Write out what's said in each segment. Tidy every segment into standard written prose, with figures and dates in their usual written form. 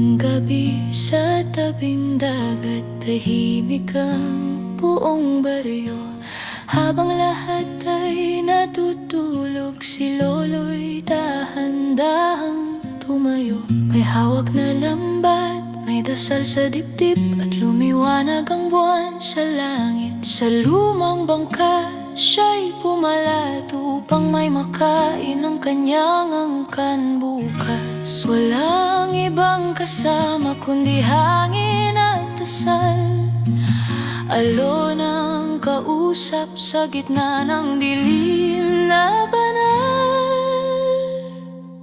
Tuwing gabi sa tabing dagat, tahimik ang buong baryo. Habang lahat ay natutulog, si Lolo'y dahan-dahang tumayo. May hawak na lambat, may dasal sa dibdib, at lumiwanag ang buwan sa langit. Sa lumang bangka, siya'y pumalat upang may makain ang kanyang angkan bukas. Walang ibang kasama kundi hangin at dasal. Alon ang kausap sa gitna ng dilim na banal.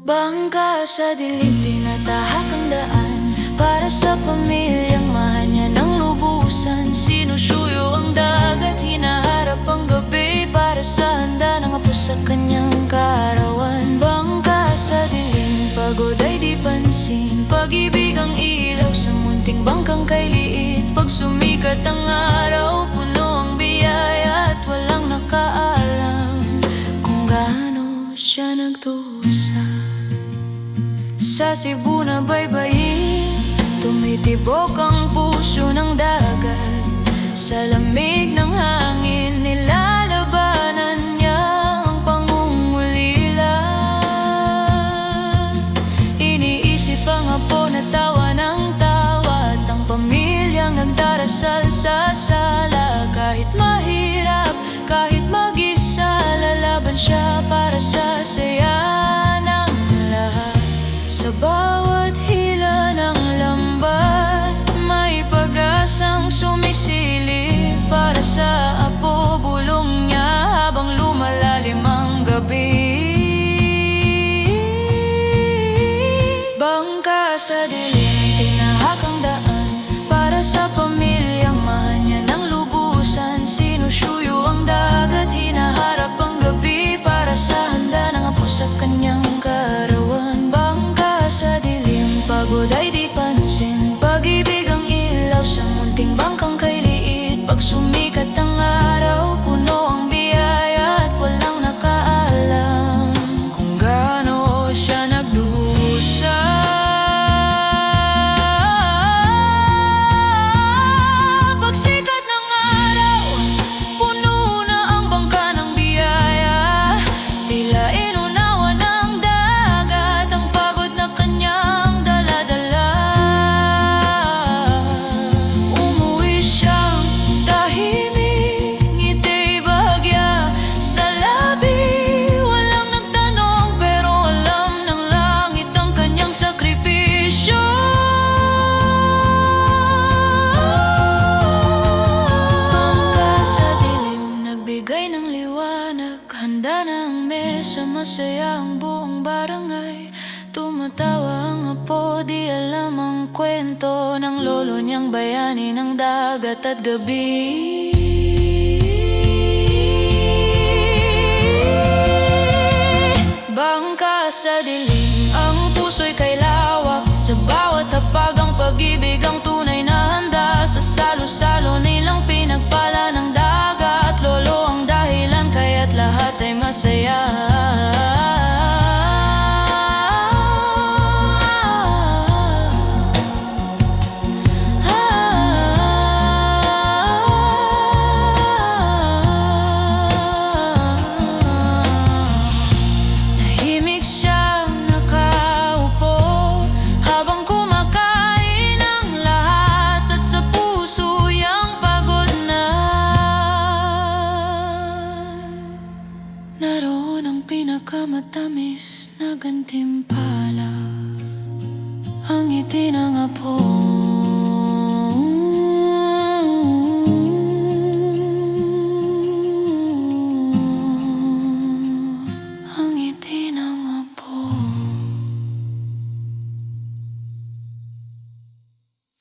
Bangka sa dilim, tinatahak ang daan para sa pamilyang mahal niya ng lubusan. Sinusuyo ang dagat, hinaharap ang gabi para sa handa ng apo sa kanyang kaarawan. Bangka sa dilim, pagod ay di pansin, pag-ibig ang ilaw sa munting bangkang kay liit. Pag sumikat ang araw, puno ang biyaya at walang nakaalam kung gaano siya nagdusa. Sa Cebu na baybayin, tumitibok ang puso ng dagat. Sa lamig ng hangin, nilalabanan niya ang pangungulila. Iniisip ang apo na tawa ng tawa, at ang pamilyang nagdarasal sa sala. Kahit mahirap, kahit mag-isa, lalaban siya para sa saya ng lahat. Sa bawat hila ng lambat, may pag-asang sumisilip para sa apo. Bulong niya habang lumalalim ang gabi. Bangka sa dilim, tinahak ang daan para sa pamilyang mahal niya ng lubusan. Sinusuyo ang dagat, hinaharap ang gabi para sa handa ng apo sa kanyang kaarawan. Sa dilim, pagod ay di pansin, pag-ibig ang ilaw sa munting bangkang kay liit. Pag sumikat ang araw, puno ang biyaya at walang nakaalam kung gaano siya nagdusa. Pag sikat ng araw, puno na ang bangka ng biyaya. Tila inunawa ng dagat ang pagod na kanyang dala-dala. Umuwi siyang tahimik, ngiti'y bahagya sa labi. Walang nagtanong pero alam ng langit ang kanyang sakripisyo. Bangka sa dilim, nagbigay ng liwanag, handa na ang mesa, masaya ang buong barangay. Tumatawa ang apo, di alam ang kwento ng lolo niyang bayani ng dagat at gabi. Bangka sa dilim, ang puso'y kay lawak. Sa bawat hapag ang pag-ibig ang tunay na handa. Sa salo-salo nilang pinagpala ng dagat, lolo ang dahilan kaya't lahat ay masaya. Naroon ang pinakamatamis na gantimpala, ang ngiti ng apo.